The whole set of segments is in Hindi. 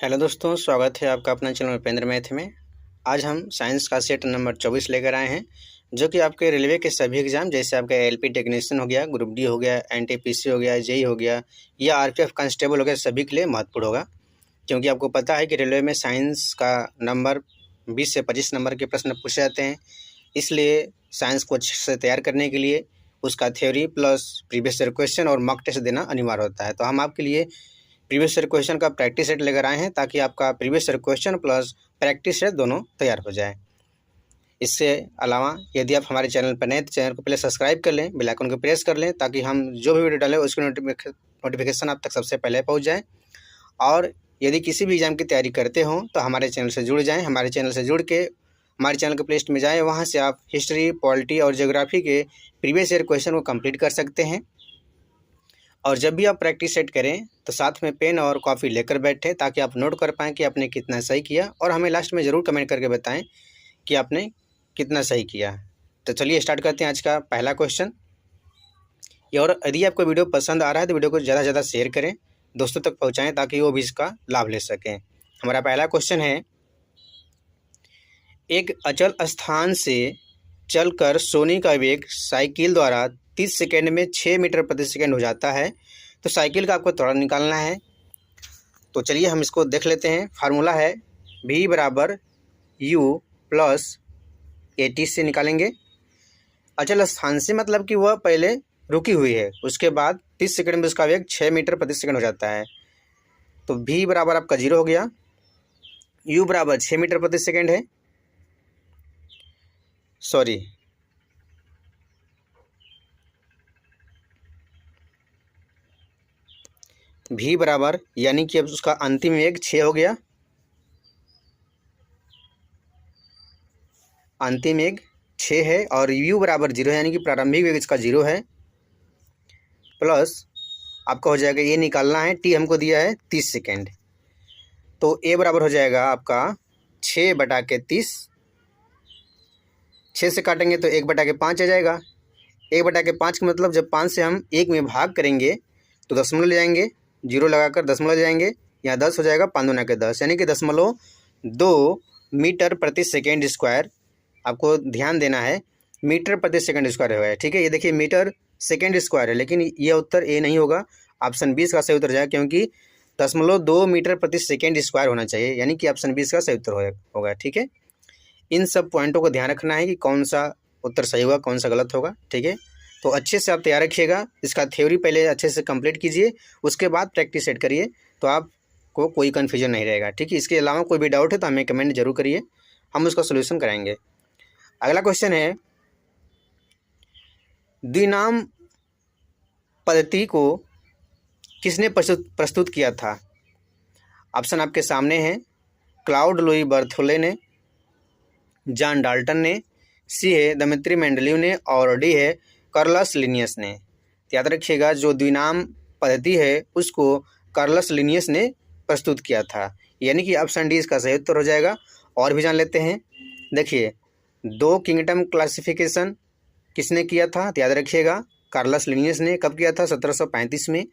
हेलो दोस्तों, स्वागत है आपका अपना चैनल उपेंद्र मैथ में। आज हम साइंस का सेट नंबर 24 लेकर आए हैं, जो कि आपके रेलवे के सभी एग्जाम जैसे आपका एलपी टेक्नीशियन हो गया, ग्रुप डी हो गया, एनटीपीसी हो गया, जेई हो गया या आरपीएफ कांस्टेबल हो गया, सभी के लिए महत्वपूर्ण होगा। क्योंकि आपको पता है कि रेलवे में साइंस का नंबर 20 से 25 नंबर के प्रश्न पूछे जाते हैं। इसलिए साइंस को अच्छे से तैयार करने के लिए उसका theory plus previous year question और मॉक टेस्ट देना अनिवार्य होता है। तो हम आपके लिए प्रीवियस ईयर क्वेश्चन का प्रैक्टिस सेट लेकर आए हैं, ताकि आपका previous year question plus practice set दोनों तैयार हो जाए। इससे अलावा यदि आप हमारे चैनल पर नए तो चैनल को पहले सब्सक्राइब कर लें, बेल आइकन को प्रेस कर लें, ताकि हम जो भी वीडियो डालें उसकी नोटिफिकेशन आप तक सबसे पहले पहुंच जाए। और यदि किसी भी एग्जाम की तैयारी करते हों तो हमारे चैनल से जुड़ जाएँ। हमारे चैनल से जुड़ के हमारे चैनल के प्लेलिस्ट में जाएँ, वहाँ से आप हिस्ट्री, पॉलिटी और ज्योग्राफी के प्रीवियस ईयर क्वेश्चन को कंप्लीट कर सकते हैं। और जब भी आप प्रैक्टिस सेट करें तो साथ में पेन और कॉपी लेकर बैठें, ताकि आप नोट कर पाएँ कि आपने कितना सही किया, और हमें लास्ट में ज़रूर कमेंट करके बताएं कि आपने कितना सही किया। तो चलिए स्टार्ट करते हैं आज का पहला क्वेश्चन। और यदि आपको वीडियो पसंद आ रहा है तो वीडियो को ज़्यादा से ज़्यादा शेयर करें, दोस्तों तक पहुँचाएँ, ताकि वो भी इसका लाभ ले सकें। हमारा पहला क्वेश्चन है, एक अचल स्थान से चलकर सोने का वेग साइकिल द्वारा 30 सेकेंड में 6 मीटर प्रति सेकेंड हो जाता है। तो साइकिल का आपको त्वरण निकालना है। तो चलिए हम इसको देख लेते हैं। फार्मूला है v बराबर u प्लस AT से निकालेंगे। अचल स्थान से मतलब कि वह पहले रुकी हुई है, उसके बाद 30 सेकेंड में उसका वेग 6 मीटर प्रति सेकेंड हो जाता है। तो v बराबर आपका 0 हो गया, u बराबर 6 मीटर प्रति सेकेंड है, सॉरी v बराबर यानी कि अब उसका अंतिम वेग 6 हो गया, अंतिम वेग 6 है, और u बराबर 0 है यानी कि प्रारंभिक वेग इसका 0 है, प्लस आपका हो जाएगा ये निकालना है, t हमको दिया है 30 सेकेंड। तो a बराबर हो जाएगा आपका 6/30, 6 से काटेंगे तो 1/5 आ जाएगा। 1/5 का मतलब जब 5 से हम 1 में भाग करेंगे तो दशमलव ले जाएंगे, 0 लगाकर दशमलव ले जाएंगे, यहाँ 10 हो जाएगा, 5 दूना के 10 यानी कि 0.2 मीटर प्रति सेकेंड स्क्वायर। आपको ध्यान देना है, मीटर प्रति सेकेंड स्क्वायर है, ठीक है। ये देखिए मीटर सेकेंड स्क्वायर है, लेकिन यह उत्तर ए नहीं होगा, ऑप्शन 20 का सही उत्तर जाएगा, क्योंकि 0.2 मीटर प्रति सेकेंड स्क्वायर होना चाहिए, यानी कि ऑप्शन 20 का सही उत्तर होगा, ठीक है। इन सब पॉइंटों को ध्यान रखना है कि कौन सा उत्तर सही होगा, कौन सा गलत होगा, ठीक है। तो अच्छे से आप तैयार रखिएगा, इसका थ्योरी पहले अच्छे से कंप्लीट कीजिए, उसके बाद प्रैक्टिस सेट करिए, तो आपको कोई कन्फ्यूजन नहीं रहेगा, ठीक है। इसके अलावा कोई भी डाउट है तो हमें कमेंट जरूर करिए, हम उसका सोल्यूशन कराएंगे। अगला क्वेश्चन है, द्विनाम पद्धति को किसने प्रस्तुत किया था? ऑप्शन आपके सामने हैं, क्लाउड लुई बर्थोले ने, जॉन डाल्टन ने, सी है दिमित्री मेंडलीव ने, और डी है कार्लस लिनियस ने। याद रखिएगा, जो द्विनाम पद्धति है उसको कार्लस लिनियस ने प्रस्तुत किया था, यानी कि ऑप्शन डी इसका सही उत्तर हो जाएगा। और भी जान लेते हैं। देखिए, 2 किंगडम क्लासिफिकेशन किसने किया था? तो याद रखिएगा, कार्लस लिनियस ने। कब किया था? 1735 में।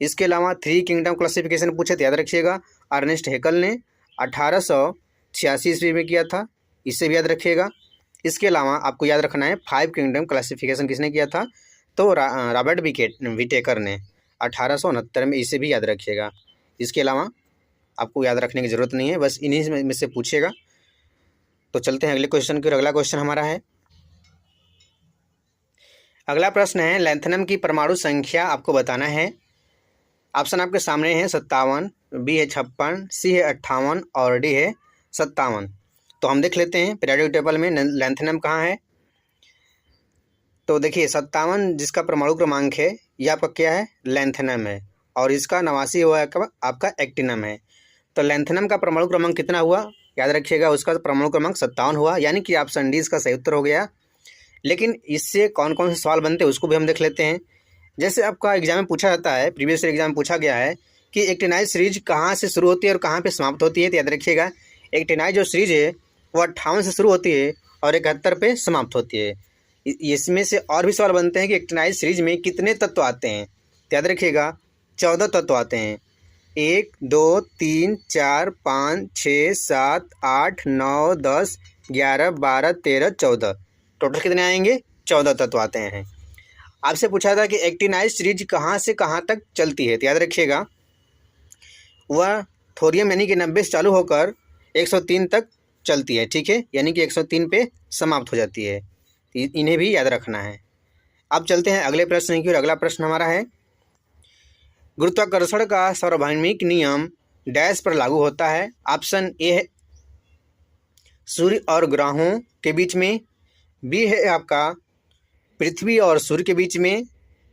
इसके अलावा 3 किंगडम क्लासिफिकेशन पूछे तो याद रखिएगा, अर्नेस्ट हैकल ने 1886 ईस्वी में किया था, इससे भी याद रखिएगा। इसके अलावा आपको याद रखना है 5 किंगडम क्लासिफिकेशन किसने किया था? तो रॉबर्ट विटेकर ने 1869 में, इसे भी याद रखिएगा। इसके अलावा आपको याद रखने की ज़रूरत नहीं है, बस इन्हीं में से पूछेगा। तो चलते हैं अगले क्वेश्चन की। अगला क्वेश्चन हमारा है, अगला प्रश्न है, लैंथनम की परमाणु संख्या आपको बताना है। ऑप्शन आपके सामने है 57, बी है 56, सी है 58 और डी है 57। तो हम देख लेते हैं पीरियोडिक टेबल में लैंथनम कहाँ है। तो देखिए 57 जिसका परमाणु क्रमांक है, ये आपका क्या है? लैंथनम है, और इसका 89 हुआ आपका एक्टिनम है। तो लैंथनम का परमाणु क्रमांक कितना हुआ? याद रखिएगा, उसका परमाणु क्रमांक 57 हुआ, यानी कि ऑप्शन डी इसका सही उत्तर हो गया। लेकिन इससे कौन कौन से सवाल बनते हैं उसको भी हम देख लेते हैं। जैसे आपका एग्जाम में पूछा जाता है, प्रीवियस एग्जाम में पूछा गया है कि एक्टिनाइज सीरीज कहाँ से शुरू होती है और कहाँ पे समाप्त होती है। तो याद रखिएगा, एक्टिनाइज जो सीरीज है वो 58 से शुरू होती है और 71 पे समाप्त होती है। इसमें से और भी सवाल बनते हैं कि एक्टिनाइज सीरीज में कितने तत्व आते हैं। तो याद रखिएगा, 14 तत्व आते हैं। 1 2 3 4 5 6 7 8 9 10 11 12 13 14 टोटल कितने आएंगे? 14 तत्व आते हैं। आपसे पूछा था कि एक्टिनाइज सीरीज कहाँ से कहाँ तक चलती है, तो याद रखिएगा वह थोरियम यानी कि 90 से चालू होकर 103 तक चलती है, ठीक है, यानी कि 103 पे समाप्त हो जाती है। इन्हें भी याद रखना है। अब चलते हैं अगले प्रश्न की, और अगला प्रश्न हमारा है गुरुत्वाकर्षण का सार्वभौमिक नियम डैश पर लागू होता है। ऑप्शन ए है सूर्य और ग्रहों के बीच में, बी है आपका पृथ्वी और सूर्य के बीच में,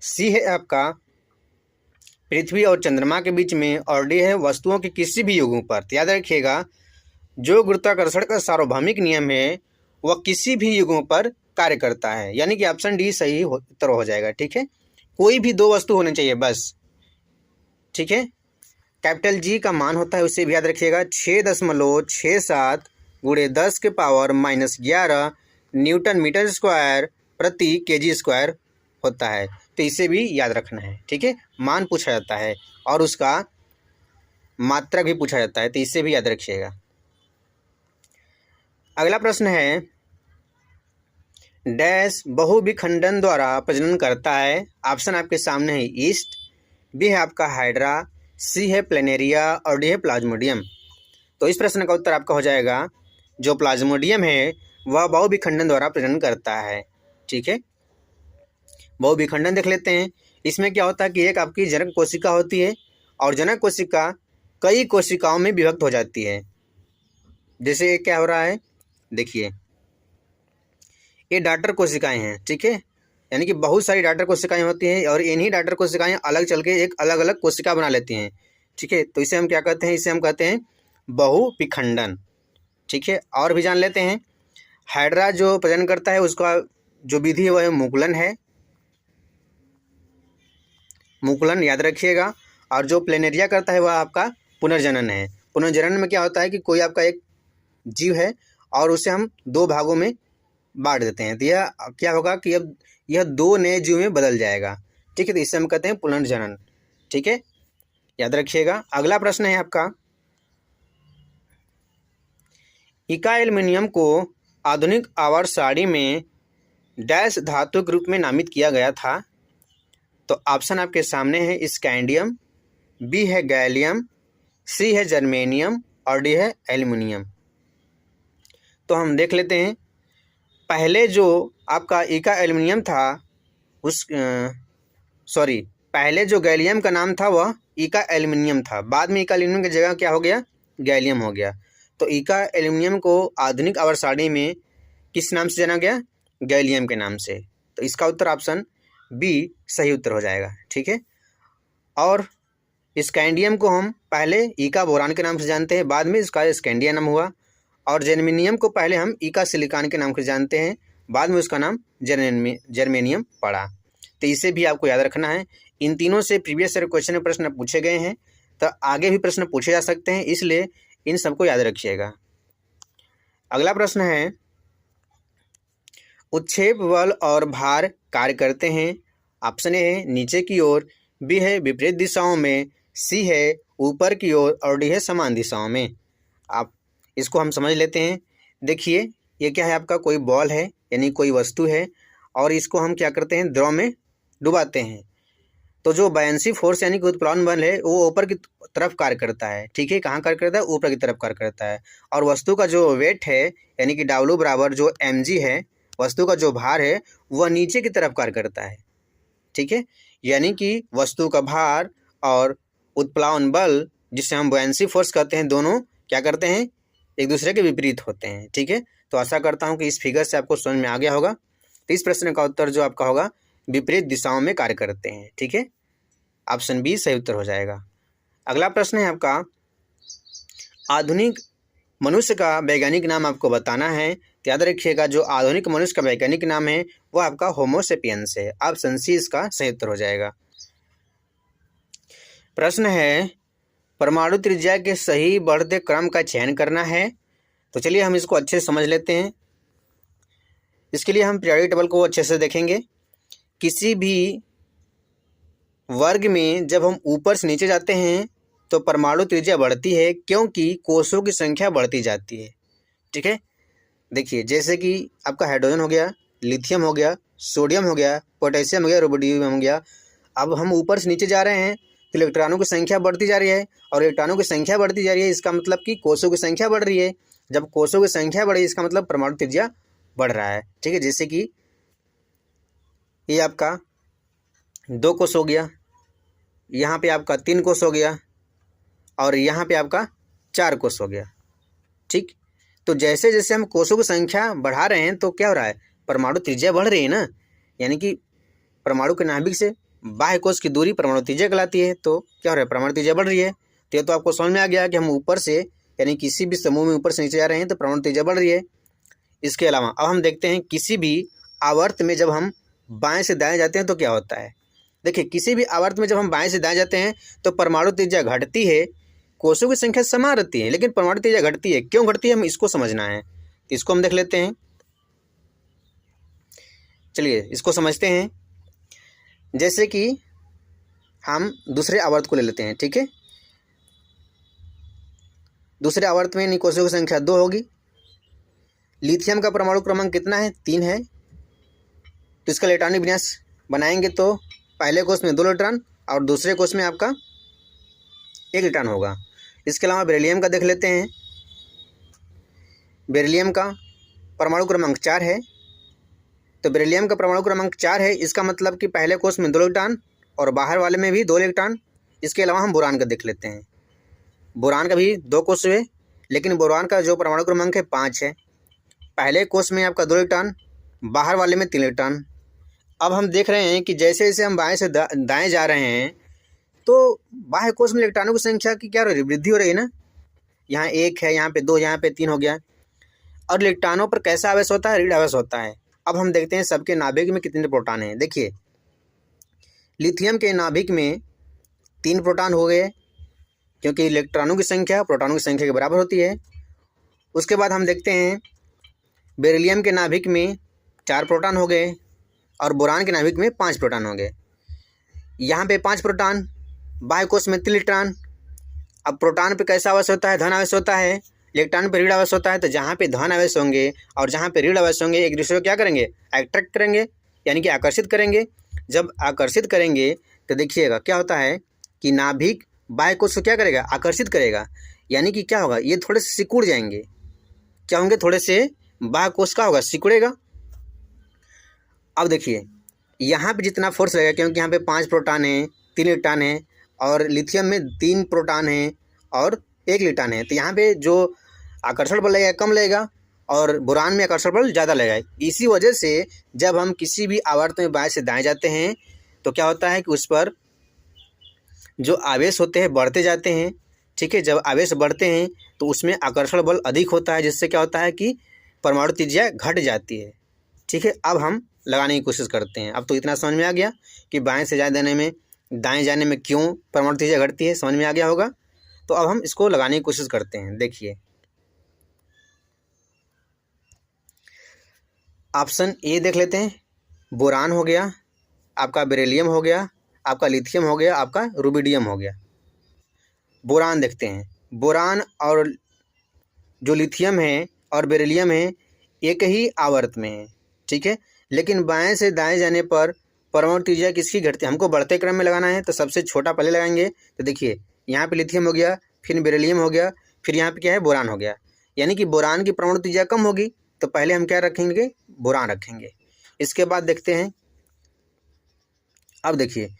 सी है आपका पृथ्वी और चंद्रमा के बीच में, और डी है वस्तुओं के किसी भी युगों पर। तो याद रखिएगा जो गुरुत्वाकर्षण का सार्वभौमिक नियम है वह किसी भी युगों पर कार्य करता है, यानी कि ऑप्शन डी सही उत्तर हो जाएगा, ठीक है। कोई भी दो वस्तु होने चाहिए बस, ठीक है। कैपिटल जी का मान होता है, उसे भी याद रखिएगा 6.67 गुणे 10 के पावर -11 न्यूटन मीटर स्क्वायर प्रति केजी स्क्वायर होता है। तो इसे भी याद रखना है, ठीक है। मान पूछा जाता है और उसका मात्रा भी पूछा जाता है, तो इसे भी याद रखिएगा। अगला प्रश्न है डैश बहुविखंडन द्वारा प्रजनन करता है। ऑप्शन आपके सामने है ईस्ट, बी है आपका हाइड्रा, सी है प्लेनेरिया, और डी है प्लाज्मोडियम। तो इस प्रश्न का उत्तर आपका हो जाएगा जो प्लाज्मोडियम है वह बहुविखंडन द्वारा प्रजनन करता है, ठीक है। बहुविखंडन देख लेते हैं। इसमें क्या होता है कि एक आपकी जनक कोशिका होती है और जनक कोशिका कई कोशिकाओं में विभक्त हो जाती है। जैसे ये क्या हो रहा है, देखिए ये डॉटर कोशिकाएं हैं, ठीक है, यानी कि बहुत सारी डॉटर कोशिकाएं होती हैं और इन्हीं डॉटर कोशिकाएं अलग चल के एक अलग अलग कोशिका बना लेती हैं, ठीक है। तो इसे हम क्या कहते हैं, इसे हम कहते हैं बहुविखंडन, ठीक है। और भी जान लेते हैं। हाइड्रा जो प्रजनन करता है उसका जो विधि है वह मुकुलन है, मुकुलन याद रखिएगा। और जो प्लेनेरिया करता है वह आपका पुनर्जनन है। पुनर्जनन में क्या होता है कि कोई आपका एक जीव है और उसे हम दो भागों में बांट देते हैं, तो यह क्या होगा कि अब यह दो नए जीव में बदल जाएगा, ठीक है। तो इसे हम कहते हैं पुनर्जनन, ठीक है, याद रखिएगा। अगला प्रश्न है आपका इका एल्युमिनियम को आधुनिक आवर्त सारणी में डैश धातु के रूप में नामित किया गया था। तो ऑप्शन आपके सामने है स्कैंडियम, बी है गैलियम, सी है जर्मेनियम, और डी है एल्युमिनियम। तो हम देख लेते हैं। पहले जो आपका इका एल्युमिनियम था पहले जो गैलियम का नाम था वह इका एल्युमिनियम था। बाद में इका एल्युमिनियम की जगह क्या हो गया, गैलियम हो गया। तो इका एल्युमिनियम को आधुनिक आवर्त सारणी में किस नाम से जाना गया, गैलियम के नाम से। तो इसका उत्तर ऑप्शन बी सही उत्तर हो जाएगा, ठीक है। और स्कैंडियम को हम पहले इका बोरान के नाम से जानते हैं, बाद में इसका स्कैंडिया नाम हुआ। और जर्मेनियम को पहले हम इका सिलिकॉन के नाम से जानते हैं, बाद में उसका नाम जर्मेनियम पड़ा। तो इसे भी आपको याद रखना है। इन तीनों से प्रीवियस ईयर क्वेश्चन में प्रश्न पूछे गए हैं, तो आगे भी प्रश्न पूछे जा सकते हैं, इसलिए इन सबको याद रखिएगा। अगला प्रश्न है उत्क्षेप बल और भार कार्य करते हैं। ऑप्शन ए है नीचे की ओर, बी है विपरीत दिशाओं में, सी है ऊपर की ओर, और डी है समान दिशाओं में। आप इसको हम समझ लेते हैं। देखिए ये क्या है, आपका कोई बॉल है यानी कोई वस्तु है और इसको हम क्या करते हैं, द्रव में डुबाते हैं। तो जो बायन्सी फोर्स यानी कि उत्प्लावन बल है वो ऊपर की तरफ कार्य करता है, ठीक है। कहाँ कार्य करता है, ऊपर की तरफ कार्य करता है। और वस्तु का जो वेट है यानी कि W बराबर जो mg है, वस्तु का जो भार है वह नीचे की तरफ कार्य करता है, ठीक है। यानी कि वस्तु का भार और उत्प्लावन बल जिसे हम बायन्सी फोर्स कहते हैं, दोनों क्या करते हैं, एक दूसरे के विपरीत होते हैं, ठीक है। तो आशा करता हूँ कि इस फिगर से आपको समझ में आ गया होगा। तो इस प्रश्न का उत्तर जो आपका होगा विपरीत दिशाओं में कार्य करते हैं, ठीक है। ऑप्शन बी सही उत्तर हो जाएगा। अगला प्रश्न है आपका आधुनिक मनुष्य का वैज्ञानिक नाम आपको बताना है। तो याद रखिएगा जो आधुनिक मनुष्य का वैज्ञानिक नाम है वो आपका होमो सेपियंस है। ऑप्शन सी इसका सही उत्तर हो जाएगा। प्रश्न है परमाणु त्रिज्या के सही बढ़ते क्रम का चयन करना है। तो चलिए हम इसको अच्छे से समझ लेते हैं। इसके लिए हम पीरियोडिक टेबल को अच्छे से देखेंगे। किसी भी वर्ग में जब हम ऊपर से नीचे जाते हैं तो परमाणु त्रिज्या बढ़ती है क्योंकि कोषों की संख्या बढ़ती जाती है। ठीक है, देखिए जैसे कि आपका हाइड्रोजन हो गया, लिथियम हो गया, सोडियम हो गया, पोटेशियम हो गया, रुबिडियम हो गया। अब हम ऊपर से नीचे जा रहे हैं तो इलेक्ट्रॉनों की संख्या बढ़ती जा रही है, और इलेक्ट्रॉनों की संख्या बढ़ती जा रही है, इसका मतलब कि कोषों की संख्या बढ़ रही है। जब कोषों की संख्या बढ़ी इसका मतलब परमाणु त्रिज्या बढ़ रहा है। ठीक है, जैसे कि ये आपका 2 कोष हो गया, यहाँ पे आपका 3 कोष हो गया, और यहाँ पे आपका 4 कोष हो गया। ठीक, तो जैसे जैसे हम कोषों की संख्या बढ़ा रहे हैं तो क्या हो रहा है, परमाणु त्रिज्या बढ़ रही है ना, यानी कि परमाणु के नाभिक से बाह्य कोष की दूरी परमाणु त्रिज्या कहलाती है। तो क्या हो रहा है, परमाणु त्रिज्या बढ़ रही है। तो ये तो आपको समझ में आ गया कि हम ऊपर से यानी किसी भी समूह में ऊपर से नीचे जा रहे हैं तो परमाणु त्रिज्या बढ़ रही है। इसके अलावा अब हम देखते हैं किसी भी आवर्त में जब हम बाएं से दाएं जाते हैं तो क्या होता है। देखिए, किसी भी आवर्त में जब हम बाएं से दाएं जाते हैं तो परमाणु त्रिज्या घटती है, कोषों की संख्या समान रहती है, लेकिन परमाणु त्रिज्या घटती है। क्यों घटती है, हम इसको समझना है। तो इसको हम देख लेते हैं। चलिए इसको समझते हैं। जैसे कि हम दूसरे आवर्त को ले लेते हैं। ठीक है, दूसरे आवर्त में कोषों की संख्या 2 होगी। लिथियम का परमाणु क्रमांक कितना है, 3 है। तो इसका इलेक्ट्रॉनिक विन्यास बनाएंगे तो पहले कोष में 2 इलेक्ट्रॉन और दूसरे कोष में आपका 1 इलेक्ट्रॉन होगा। इसके अलावा बेरिलियम का देख लेते हैं। बेरिलियम का परमाणु क्रमांक 4 है। तो बेरिलियम का परमाणु क्रमांक 4 है, इसका मतलब कि पहले कोष में 2 इलेक्ट्रॉन और बाहर वाले में भी 2 इलेक्ट्रॉन। इसके अलावा हम बोरान का देख लेते हैं। बोरान का भी 2 कोष हुए, लेकिन बोरान का जो परमाणु क्रमांक है 5 है। पहले कोष में आपका 2 इलेक्ट्रॉन, बाहर वाले में 3 इलेक्ट्रॉन। अब हम देख रहे हैं कि जैसे जैसे हम बाएं से दाएं जा रहे हैं तो बाह्य कोष में इलेक्ट्रॉनों की संख्या की क्या हो रही है, वृद्धि हो रही है ना। यहाँ 1 है, यहाँ पे 2, यहाँ पे 3 हो गया। और इलेक्ट्रॉनों पर कैसा आवेश होता है, ऋण आवेश होता है। अब हम देखते हैं सबके नाभिक में कितने प्रोटॉन हैं। देखिए, लिथियम के नाभिक में 3 प्रोटॉन हो गए, क्योंकि इलेक्ट्रॉनों की संख्या प्रोटॉनों की संख्या के बराबर होती है। उसके बाद हम देखते हैं बेरिलियम के नाभिक में 4 प्रोटॉन हो गए, और बोरान के नाभिक में 5 प्रोटॉन हो गए। यहाँ पे 5 प्रोटॉन, बाह्य कोष में 3 इलेक्ट्रॉन। अब प्रोटॉन पे कैसा आवेश होता है, धन आवेश होता है। इलेक्ट्रॉन पे ऋण आवेश होता है। तो जहाँ पे धन आवेश होंगे और जहाँ पे ऋण आवेश होंगे एक दूसरे को क्या करेंगे, अट्रैक्ट करेंगे, यानी कि आकर्षित करेंगे। जब आकर्षित करेंगे तो देखिएगा क्या होता है कि नाभिक बाह्य कोष को क्या करेगा, आकर्षित करेगा। यानी कि क्या होगा, ये थोड़े से सिकुड़ जाएंगे। क्या होंगे, थोड़े से बाह्य कोष का होगा, सिकुड़ेगा। अब देखिए यहाँ पे जितना फोर्स लगेगा, क्योंकि यहाँ पे 5 प्रोटॉन है, 3 इलेक्ट्रॉन है, और लिथियम में 3 प्रोटॉन है और 1 इलेक्ट्रॉन है, तो यहाँ पे जो आकर्षण बल लगेगा कम लगेगा, और बोरान में आकर्षण बल ज़्यादा लगेगा। इसी वजह से जब हम किसी भी आवर्त में बाएं से दाएं जाते हैं तो क्या होता है कि उस पर जो आवेश होते हैं बढ़ते जाते हैं। ठीक है, जब आवेश बढ़ते हैं तो उसमें आकर्षण बल अधिक होता है, जिससे क्या होता है कि परमाणु त्रिज्या घट जाती है। ठीक है, अब हम लगाने की कोशिश करते हैं। अब तो इतना समझ में आ गया कि बाएं से दाएं जाने में क्यों परमाणु त्रिज्या घटती है, समझ में आ गया होगा। तो अब हम इसको लगाने की कोशिश करते हैं। देखिए, ऑप्शन ए देख लेते हैं। बोरान हो गया, आपका बेरिलियम हो गया, आपका लिथियम हो गया, आपका रुबिडियम हो गया। बोरान देखते हैं। बोरान और जो लिथियम है और बेरिलियम है एक ही आवर्त में है। ठीक है, लेकिन बाएं से दाएं जाने पर परमाणु त्रिज्या किसकी घटती है, हमको बढ़ते क्रम में लगाना है तो सबसे छोटा पहले लगाएंगे। तो देखिए यहाँ पे लिथियम हो गया, फिर बेरिलियम हो गया, फिर यहाँ पे क्या है, बोरान हो गया। यानी कि बोरान की परमाणु त्रिज्या कम होगी, तो पहले हम क्या रखेंगे, बोरान रखेंगे। इसके बाद देखते हैं, अब देखिए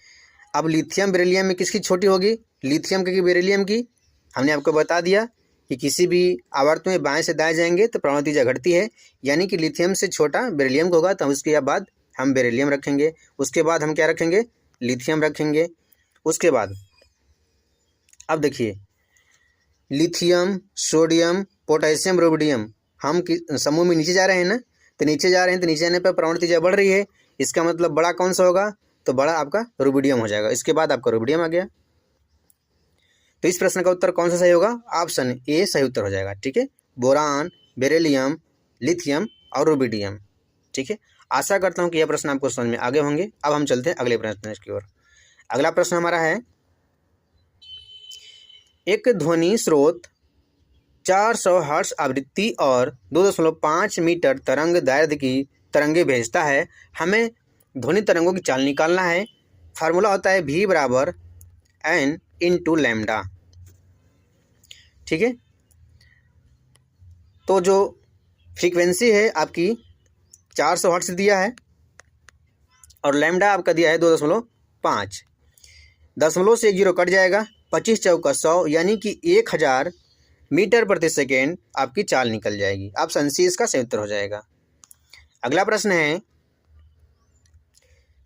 अब लिथियम बेरिलियम में किसकी छोटी होगी, लिथियम की बेरिलियम की। हमने आपको बता दिया कि किसी भी आवर्त में बाएं से दाएं जाएंगे तो परमाणु त्रिज्या घटती है, यानी कि लिथियम से छोटा बेरिलियम का होगा। तो उसके बाद हम बेरिलियम रखेंगे, उसके बाद हम क्या रखेंगे, लिथियम रखेंगे। उसके बाद अब देखिए लिथियम, सोडियम, पोटेशियम, रुबिडियम, हम समूह में नीचे जा रहे हैं ना, तो नीचे जा रहे हैं तो नीचे आने पर परमाणु त्रिज्या बढ़ रही है। इसका मतलब बड़ा कौन सा होगा, तो बड़ा आपका रुबिडियम हो जाएगा। इसके बाद आपका रुबिडियम आ गया। तो इस प्रश्न का उत्तर कौन सा सही होगा, ऑप्शन ए सही उत्तर हो जाएगा। ठीक है, बोरान, बेरिलियम, लिथियम और रुबिडियम। ठीक है, आशा करता हूँ कि यह प्रश्न आपको समझ में आगे होंगे। अब हम चलते हैं अगले प्रश्न की ओर। अगला प्रश्न हमारा है, एक ध्वनि स्रोत 400 हर्ट्ज आवृत्ति और 2.5 मीटर तरंग दैर्ध्य की तरंगे भेजता है। हमें ध्वनि तरंगों की चाल निकालना है। फार्मूला होता है V बराबर N इंटू लैम्डा। ठीक है, तो जो फ्रीक्वेंसी है आपकी 400 हर्ट्ज दिया है और लैम्डा आपका दिया है 2.5। दशमलव से 1 जीरो कट जाएगा, 25 चौका 100 यानी कि 1000 मीटर प्रति सेकेंड आपकी चाल निकल जाएगी। ऑप्शन सी इसका सही उत्तर हो जाएगा। अगला प्रश्न है,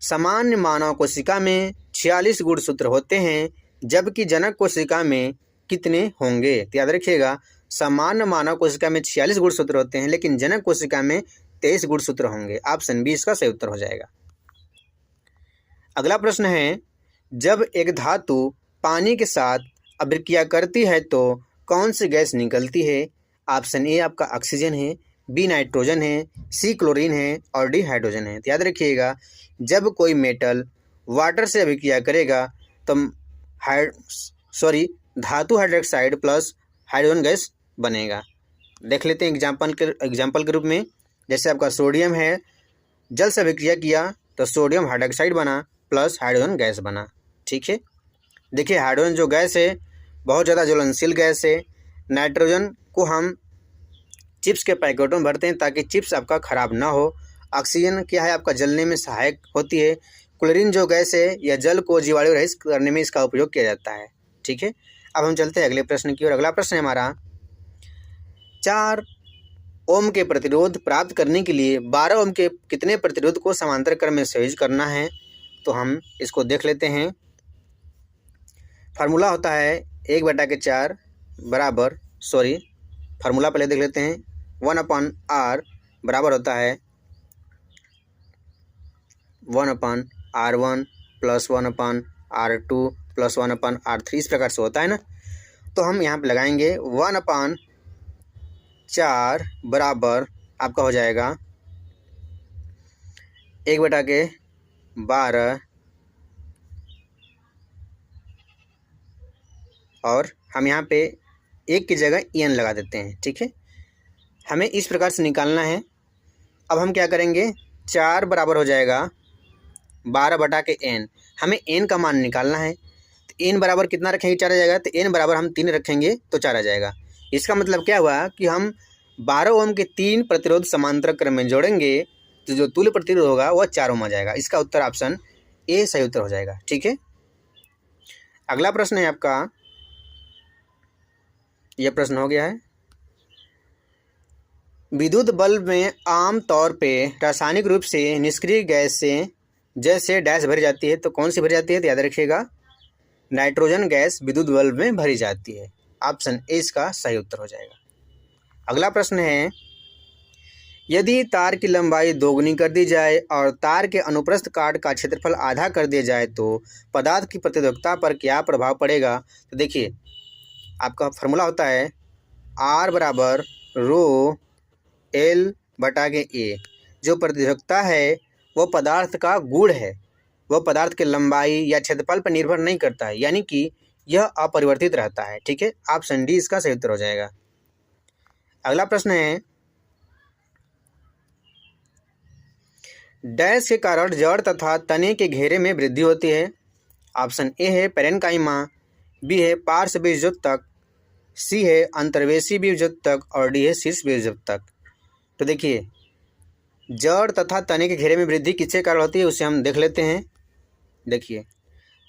सामान्य मानव कोशिका में 46 गुणसूत्र होते हैं जबकि जनक कोशिका में कितने होंगे? तो याद रखिएगा, सामान्य मानव कोशिका में 46 गुणसूत्र होते हैं लेकिन जनक कोशिका में 23 गुणसूत्र होंगे। ऑप्शन बी इसका सही उत्तर हो जाएगा। अगला प्रश्न है, जब एक धातु पानी के साथ अभिक्रिया करती है तो कौन सी गैस निकलती है? ऑप्शन ए आपका ऑक्सीजन है, बी नाइट्रोजन है, सी क्लोरीन है और डी हाइड्रोजन है। तो याद रखिएगा, जब कोई मेटल वाटर से अभिक्रिया करेगा तो धातु हाइड्रोक्साइड प्लस हाइड्रोजन गैस बनेगा। देख लेते हैं एग्जाम्पल के रूप में। जैसे आपका सोडियम है, जल से अभिक्रिया किया तो सोडियम हाइड्रोक्साइड बना प्लस हाइड्रोजन गैस बना। ठीक है, देखिए हाइड्रोजन जो गैस है बहुत ज़्यादा ज्वलनशील गैस है। नाइट्रोजन को हम चिप्स के पैकेटों में भरते हैं ताकि चिप्स आपका ख़राब ना हो। ऑक्सीजन क्या है आपका जलने में सहायक होती है। क्लोरीन जो गैस है यह जल को जीवाणु रहित करने में इसका उपयोग किया जाता है। ठीक है, अब हम चलते हैं अगले प्रश्न की ओर। अगला प्रश्न है हमारा, 4 ओम के प्रतिरोध प्राप्त करने के लिए 12 ओम के कितने प्रतिरोध को समांतर क्रम में संयोजित करना है? तो हम इसको देख लेते हैं। फार्मूला होता है 1/4 बराबर फार्मूला पहले देख लेते हैं। 1/r बराबर होता है 1/r1 plus 1/r2 plus 1/r3, इस प्रकार से होता है ना। तो हम यहाँ पे लगाएंगे 1/4 बराबर आपका हो जाएगा 1/12 और हम यहाँ पे 1 की जगह n लगा देते हैं। ठीक है, हमें इस प्रकार से निकालना है। अब हम क्या करेंगे, 4 बराबर हो जाएगा 12/n। हमें n का मान निकालना है तो n बराबर कितना रखेंगे, 4 आ जाएगा। तो n बराबर हम 3 रखेंगे तो 4 आ जाएगा। इसका मतलब क्या हुआ कि हम 12 ओम के 3 प्रतिरोध समांतर क्रम में जोड़ेंगे तो जो तुल्य प्रतिरोध होगा वह 4 ओम आ जाएगा। इसका उत्तर ऑप्शन ए सही उत्तर हो जाएगा। ठीक है, अगला प्रश्न है आपका, यह प्रश्न हो गया है, विद्युत बल्ब में आम तौर पे रासायनिक रूप से निष्क्रिय गैस से जैसे डैश भरी जाती है तो कौन सी भरी जाती है? तो याद रखिएगा, नाइट्रोजन गैस विद्युत बल्ब में भरी जाती है। ऑप्शन ए इसका सही उत्तर हो जाएगा। अगला प्रश्न है, यदि तार की लंबाई दोगुनी कर दी जाए और तार के अनुप्रस्थ काट का क्षेत्रफल आधा कर दिया जाए तो पदार्थ की प्रतिरोधकता पर क्या प्रभाव पड़ेगा? तो देखिए, आपका फार्मूला होता है R बराबर रो L/A। जो प्रतिरोधकता है वह पदार्थ का गुण है, वह पदार्थ के लंबाई या क्षेत्रफल पर निर्भर नहीं करता है, यानी कि यह अपरिवर्तित रहता है। ठीक है, ऑप्शन डी इसका सही उत्तर हो जाएगा। अगला प्रश्न है, डैश के कारण जड़ तथा तने के घेरे में वृद्धि होती है। ऑप्शन ए है पैरेन्काइमा, बी है पार्श्व बीजोत्तक, सी है अंतर्वेशी बीजोत्तक और डी है शीर्ष बीजोत्तक। तो देखिए, जड़ तथा तने के घेरे में वृद्धि किसके कारण होती है उसे हम देख लेते हैं। देखिए,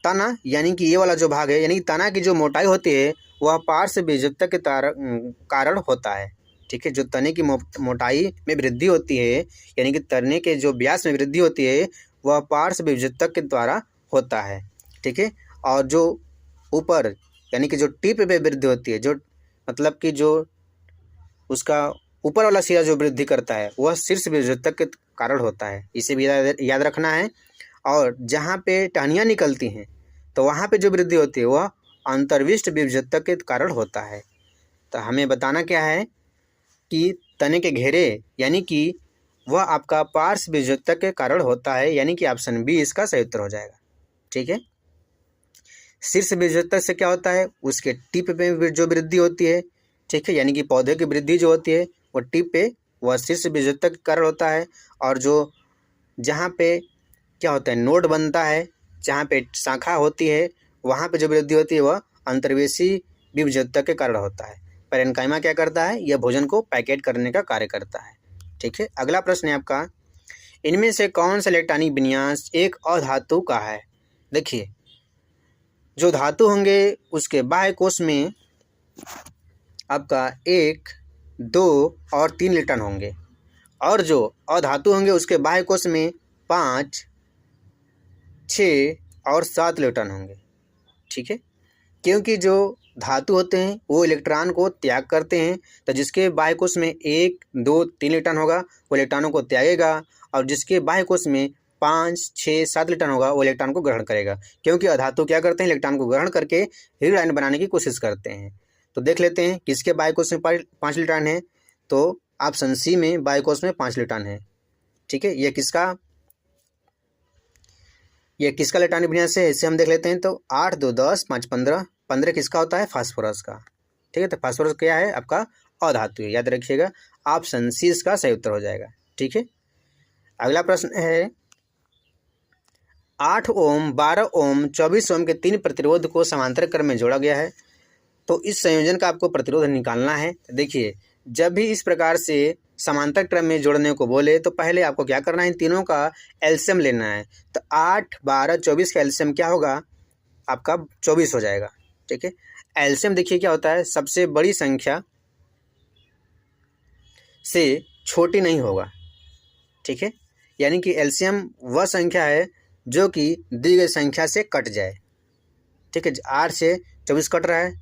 तना यानी कि ये वाला जो भाग है, यानी कि तना की जो मोटाई होती है वह पार्श्व बीजोत्तक के कारण होता है। ठीक है, जो तने की मोटाई में वृद्धि होती है यानी कि तने के जो व्यास में वृद्धि होती है वह पार्श्व बीजोत्तक के द्वारा होता है। ठीक है, और जो ऊपर यानी कि जो टिप पे वृद्धि होती है, जो मतलब कि जो उसका ऊपर वाला सिरा जो वृद्धि करता है वह शीर्ष बीजोत्तक के कारण होता है। इसे भी याद रखना है। और जहाँ पे टहनियाँ निकलती हैं तो वहाँ पे जो वृद्धि होती है वह अंतर्विष्ट बीजोत्तक के कारण होता है। तो हमें बताना क्या है कि तने के घेरे यानी कि वह आपका पार्श्व बीजोत्तक के कारण होता है, यानी कि ऑप्शन बी इसका सही उत्तर हो जाएगा। ठीक है, शीर्ष बीजोत्तक से क्या होता है, उसके टिप पे जो वृद्धि होती है, ठीक है, यानी कि पौधे की वृद्धि जो होती है वो टिप पे वह शीर्ष बीजोत्तक के कारण होता है। और जो जहाँ पे क्या होता है, नोड बनता है, जहाँ पे शाखा होती है, वहाँ पे जो वृद्धि होती है वह अंतर्वेशी बीजोत्तक के कारण होता है। पैरेन्काइमा क्या करता है, यह भोजन को पैकेट करने का कार्य करता है। ठीक है, अगला प्रश्न है आपका, इनमें से कौन सा इलेक्ट्रॉनिक विन्यास एक अधातु का है। देखिए, जो धातु होंगे उसके बाह्य कोश में आपका 1, 2 और 3 इलेक्ट्रॉन होंगे, और जो अधातु होंगे उसके बाह्य कोश में 5, 6 और 7 इलेक्ट्रॉन होंगे। ठीक है, क्योंकि जो धातु होते हैं वो इलेक्ट्रॉन को त्याग करते हैं, तो जिसके बाह्य कोश में 1, 2, 3 इलेक्ट्रॉन होगा वो इलेक्ट्रॉनों को त्यागेगा, और जिसके बाह्य कोश में 5, 6, 7 इलेक्ट्रॉन होगा वो इलेक्ट्रॉन को ग्रहण करेगा। क्योंकि अधातु क्या करते हैं, इलेक्ट्रॉन को ग्रहण करके हीलियम आयन बनाने की कोशिश करते हैं। तो देख लेते हैं किसके बाह्य कोश में 5 इलेक्ट्रॉन है, तो ऑप्शन सी में बाह्य कोश में 5 इलेक्ट्रॉन है। ठीक है, यह किसका इलेक्ट्रॉनिक विन्यास है, इसे हम देख लेते हैं। तो 8, 2, 10, 5, 15, 15 किसका होता है, फास्फोरस का। ठीक है, तो फास्फोरस क्या है, आपका अधातु है, याद रखिएगा, ऑप्शन सी इसका सही उत्तर हो जाएगा। ठीक है, अगला प्रश्न है, 8 ओम, 12 ओम, 24 ओम के 3 प्रतिरोध को समांतर क्रम में जोड़ा गया है, तो इस संयोजन का आपको प्रतिरोध निकालना है। देखिए, जब भी इस प्रकार से समांतर क्रम में जोड़ने को बोले तो पहले आपको क्या करना है, इन तीनों का एलसीएम लेना है। तो 8, 12, 24 का एलसीएम क्या होगा, आपका 24 हो जाएगा। ठीक है, एलसीएम देखिए क्या होता है, सबसे बड़ी संख्या से छोटी नहीं होगा। ठीक है, यानी कि एलसीएम वह संख्या है जो कि दी गई संख्या से कट जाए। ठीक है, 8 से 24 कट रहा है,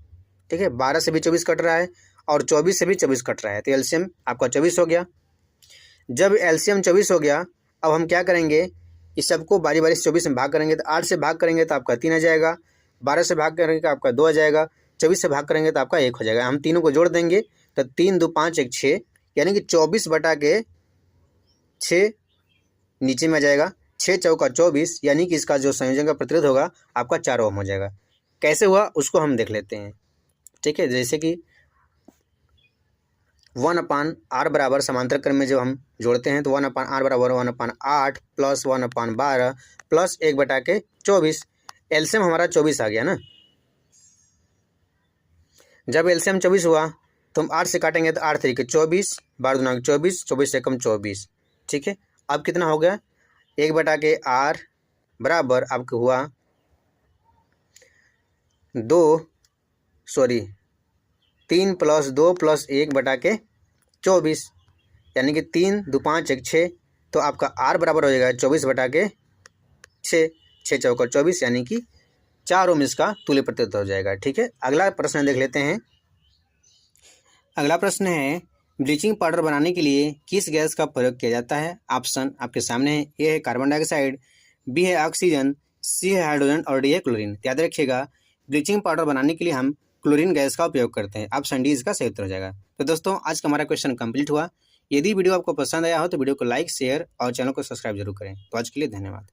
ठीक है, 12 से भी 24 कट रहा है, और 24 से भी 24 कट रहा है, तो एलसीएम आपका 24 हो गया। जब एलसीएम 24 हो गया, अब हम क्या करेंगे, इस सबको बारी बारी से 24 में भाग करेंगे, तो 8 से भाग करेंगे तो आपका 3 आ जाएगा, 12 से भाग करेंगे तो आपका 2 आ जाएगा, 24 से भाग करेंगे तो आपका 1 हो जाएगा। हम तीनों को जोड़ देंगे तो 3, 2, 5, 1, 6, यानी कि 24/6 नीचे में आ जाएगा, 6 चौका 24, यानी कि इसका जो संयोजन का प्रतिरोध होगा आपका 4 ओम हो जाएगा। कैसे हुआ उसको हम देख लेते हैं। ठीक है, जैसे कि 1/r बराबर समांतर क्रम में जब हम जोड़ते हैं तो 1/r बराबर 1/8 प्लस 1/12 प्लस 1/24, एलसीएम हमारा 24 आ गया ना। जब एलसीएम 24 हुआ तो हम 8 से काटेंगे तो 8 3 24, 12 दूना 24, 24 से कम 24। ठीक है, अब कितना हो गया, 1/r बराबर आपका हुआ 3 + 2 + 1/24, यानी कि 3, 2, 5, 1, 6, तो आपका r बराबर हो जाएगा 24/6, 6 चौका 24, यानी कि 4 ओम इसका तुल्य प्रतिरोध हो जाएगा। ठीक है, अगला प्रश्न देख लेते हैं। अगला प्रश्न है, ब्लीचिंग पाउडर बनाने के लिए किस गैस का प्रयोग किया जाता है। ऑप्शन आपके सामने है, ए है कार्बन डाइऑक्साइड, बी है ऑक्सीजन, सी है हाइड्रोजन और डी है क्लोरीन। याद रखिएगा, ब्लीचिंग पाउडर बनाने के लिए हम क्लोरीन गैस का उपयोग करते हैं। ऑप्शन डी इसका सही उत्तर हो जाएगा। तो दोस्तों, आज का हमारा क्वेश्चन कंप्लीट हुआ। यदि वीडियो आपको पसंद आया हो तो वीडियो को लाइक, शेयर और चैनल को सब्सक्राइब जरूर करें। तो आज के लिए धन्यवाद।